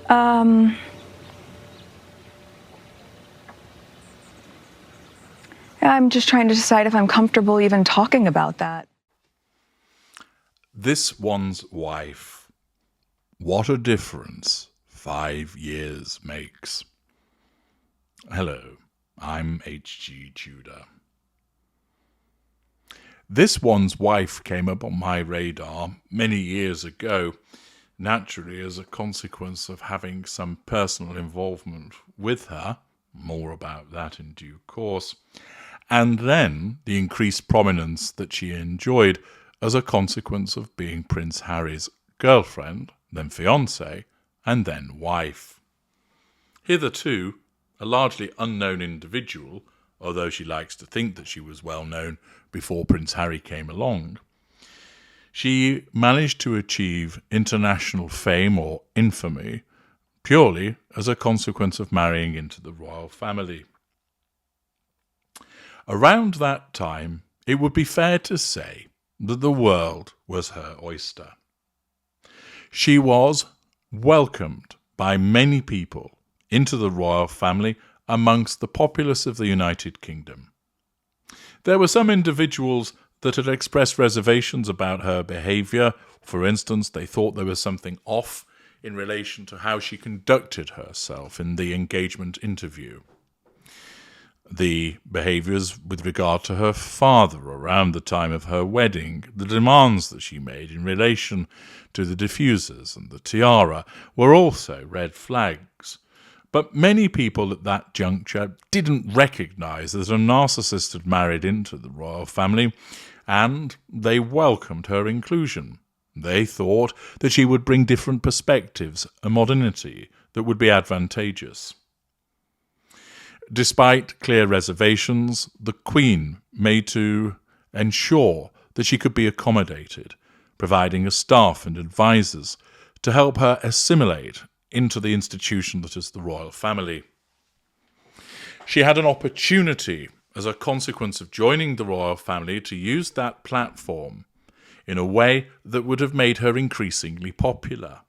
Um, I'm just trying to decide if I'm comfortable even talking about that. This one's wife. What a difference 5 years makes. Hello, I'm H.G. Tudor. This one's wife came up on my radar many years ago, naturally as a consequence of having some personal involvement with her, more about that in due course, and then the increased prominence that she enjoyed as a consequence of being Prince Harry's girlfriend, then fiancée, and then wife. Hitherto, a largely unknown individual, although she likes to think that she was well known before Prince Harry came along, she managed to achieve international fame or infamy purely as a consequence of marrying into the royal family. Around that time, it would be fair to say that the world was her oyster. She was welcomed by many people into the royal family amongst the populace of the United Kingdom. There were some individuals that had expressed reservations about her behaviour. For instance, they thought there was something off in relation to how she conducted herself in the engagement interview. The behaviours with regard to her father around the time of her wedding, the demands that she made in relation to the diffusers and the tiara were also red flags. But many people at that juncture didn't recognise that a narcissist had married into the royal family, and they welcomed her inclusion. They thought that she would bring different perspectives, a modernity that would be advantageous. Despite clear reservations, the Queen made to ensure that she could be accommodated, providing a staff and advisors to help her assimilate into the institution that is the royal family. She had an opportunity, as a consequence of joining the royal family, to use that platform in a way that would have made her increasingly popular.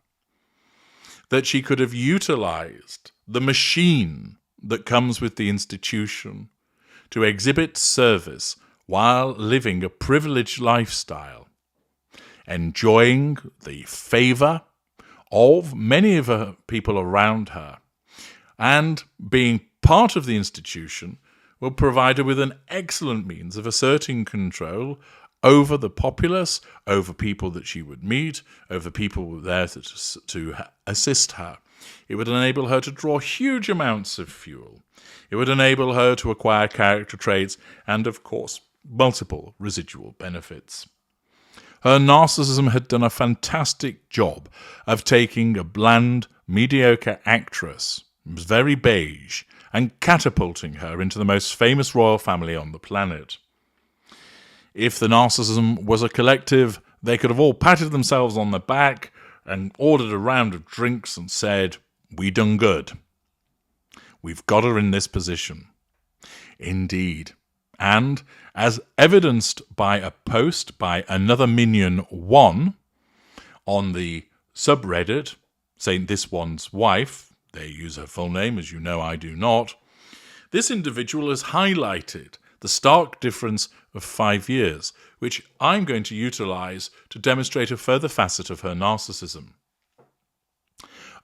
That she could have utilised the machine that comes with the institution to exhibit service while living a privileged lifestyle, enjoying the favour of many of her people around her, and being part of the institution will provide her with an excellent means of asserting control over the populace, over people that she would meet, over people there to assist her. It would enable her to draw huge amounts of fuel. It would enable her to acquire character traits and, of course, multiple residual benefits. Her narcissism had done a fantastic job of taking a bland, mediocre actress, who was very beige, and catapulting her into the most famous royal family on the planet. If the narcissism was a collective, they could have all patted themselves on the back and ordered a round of drinks and said, "We done good. We've got her in this position." Indeed. And as evidenced by a post by another minion 1 on the subreddit, saying this one's wife, they use her full name, as you know I do not, this individual has highlighted the stark difference of 5 years, which I'm going to utilise to demonstrate a further facet of her narcissism.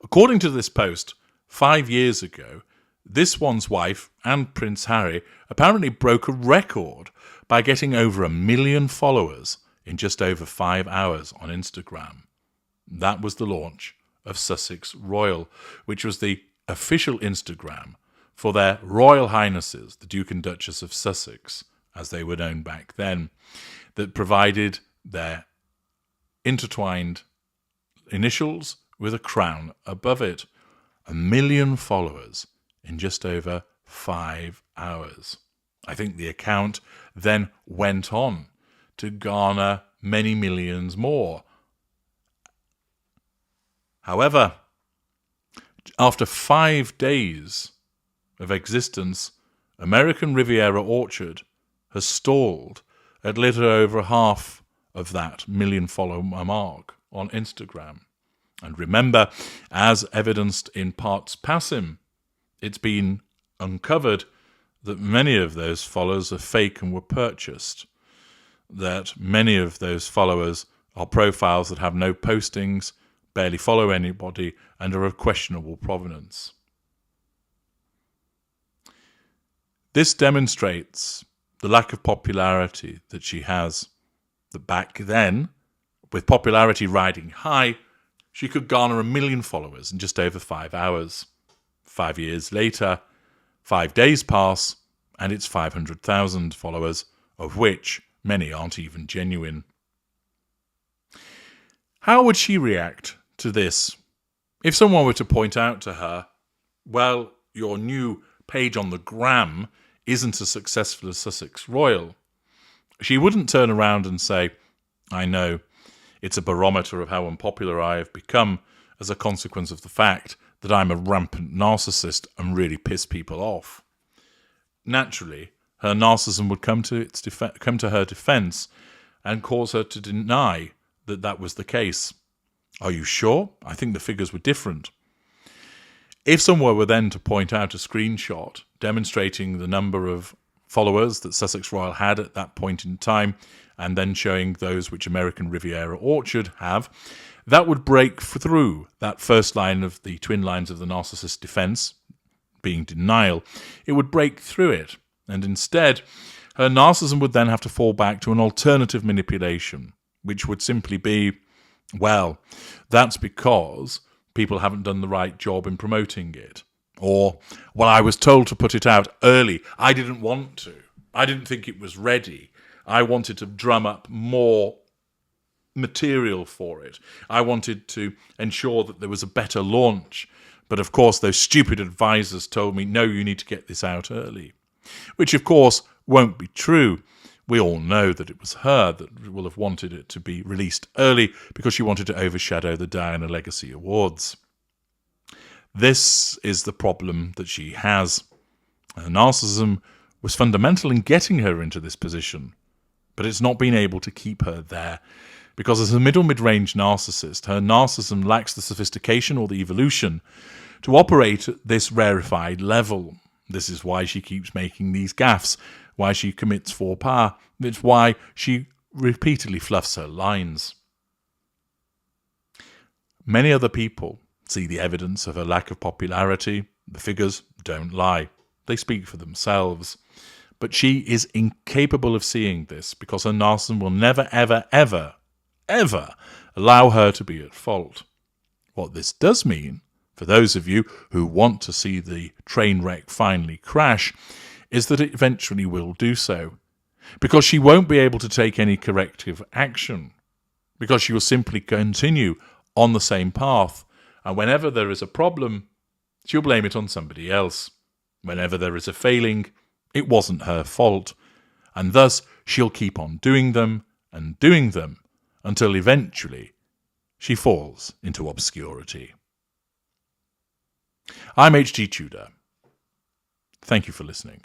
According to this post, 5 years ago, this one's wife and Prince Harry apparently broke a record by getting over 1 million followers in just over 5 hours on Instagram. That was the launch of Sussex Royal, which was the official Instagram for their Royal Highnesses, the Duke and Duchess of Sussex, as they were known back then, that provided their intertwined initials with a crown above it. 1 million followers in just over 5 hours. I think the account then went on to garner many millions more. However, after 5 days of existence, American Riviera Orchard has stalled at little over half of that 1 million follower mark on Instagram. And remember, as evidenced in parts passim, it's been uncovered that many of those followers are fake and were purchased, that many of those followers are profiles that have no postings, barely follow anybody, and are of questionable provenance. This demonstrates the lack of popularity that she has, that back then, with popularity riding high, she could garner 1 million followers in just over 5 hours. 5 years later, 5 days pass, and it's 500,000 followers, of which many aren't even genuine. How would she react to this? If someone were to point out to her, well, your new page on the gram isn't as successful as Sussex Royal, she wouldn't turn around and say, I know, it's a barometer of how unpopular I have become as a consequence of the fact that I'm a rampant narcissist and really piss people off. Naturally, her narcissism would come to her defense and cause her to deny that that was the case. Are you sure? I think the figures were different. If someone were then to point out a screenshot demonstrating the number of followers that Sussex Royal had at that point in time, and then showing those which American Riviera Orchard have, that would break through that first line of the twin lines of the narcissist defense, being denial. It would break through it, and instead, her narcissism would then have to fall back to an alternative manipulation, which would simply be, well, that's because people haven't done the right job in promoting it. Or, well, I was told to put it out early. I didn't want to. I didn't think it was ready. I wanted to drum up more material for it. I wanted to ensure that there was a better launch. But of course, those stupid advisors told me, no, you need to get this out early. Which, of course, won't be true. We all know that it was her that will have wanted it to be released early because she wanted to overshadow the Diana Legacy Awards. This is the problem that she has. Her narcissism was fundamental in getting her into this position, but it's not been able to keep her there. Because as a mid-range narcissist, her narcissism lacks the sophistication or the evolution to operate at this rarefied level. This is why she keeps making these gaffes, why she commits faux pas. It's why she repeatedly fluffs her lines. Many other people see the evidence of her lack of popularity. The figures don't lie. They speak for themselves. But she is incapable of seeing this because her narcissism will never, ever, ever, ever allow her to be at fault. What this does mean, for those of you who want to see the train wreck finally crash, is that it eventually will do so. Because she won't be able to take any corrective action. Because she will simply continue on the same path. And whenever there is a problem, she'll blame it on somebody else. Whenever there is a failing, it wasn't her fault. And thus, she'll keep on doing them until eventually she falls into obscurity. I'm H.G. Tudor. Thank you for listening.